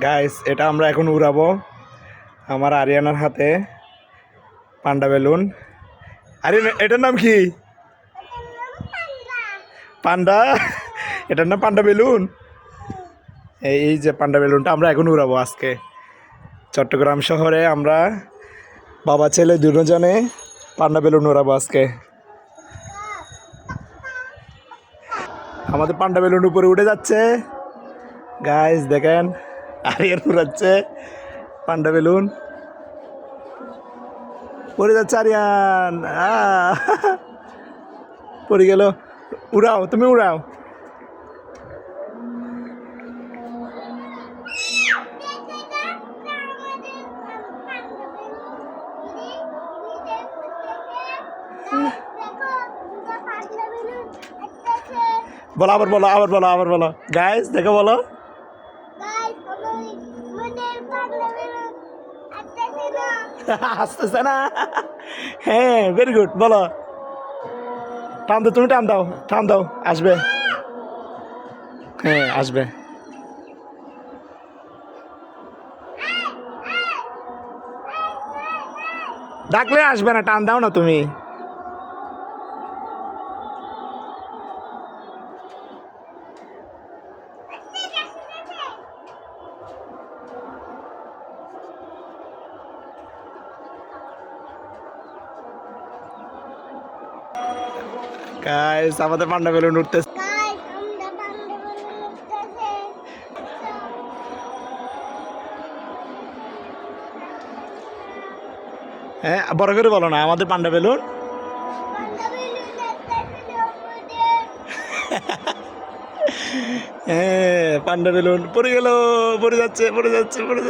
Guys এটা আমরা এখন উড়াবো। আমার আরিয়ানার হাতে পান্ডা বেলুন। আরে এটার নাম কি? পান্ডা। এটার নাম পান্ডা বেলুন। এই যে পান্ডা বেলুনটা আমরা এখন উড়াবো আজকে চট্টগ্রাম শহরে। আমরা বাবা ছেলে দুজনে পান্ডা বেলুন উড়াবো আজকে। আমাদের পান্ডা বেলুন উপরে উঠে যাচ্ছে গাইস, দেখেন আরিয়ান উড়াচ্ছে পান্ডা বেলুন। পড়ে যাচ্ছে আরিয়ান, পড়ে গেল। উড়াও, তুমি উড়াও। বলো, আবার বলো, আবার বলো, আবার বলো গাইস, দেখো বলো। আসতেছে না? হ্যাঁ, ভেরি গুড, বলো। টান দাও, তুমি টান দাও, টান দাও, আসবে। হ্যাঁ, আসবে। ডাকলে আসবে না, টান দাও না তুমি। গাইস আমাদের পান্ডা বেলুন উঠতেছে। হ্যাঁ, বড় করে বলো না, আমাদের পান্ডা বেলুন। হ্যাঁ, পান্ডা বেলুন পড়ে গেল, পড়ে যাচ্ছে, পড়ে যাচ্ছে, পড়ে যাচ্ছে।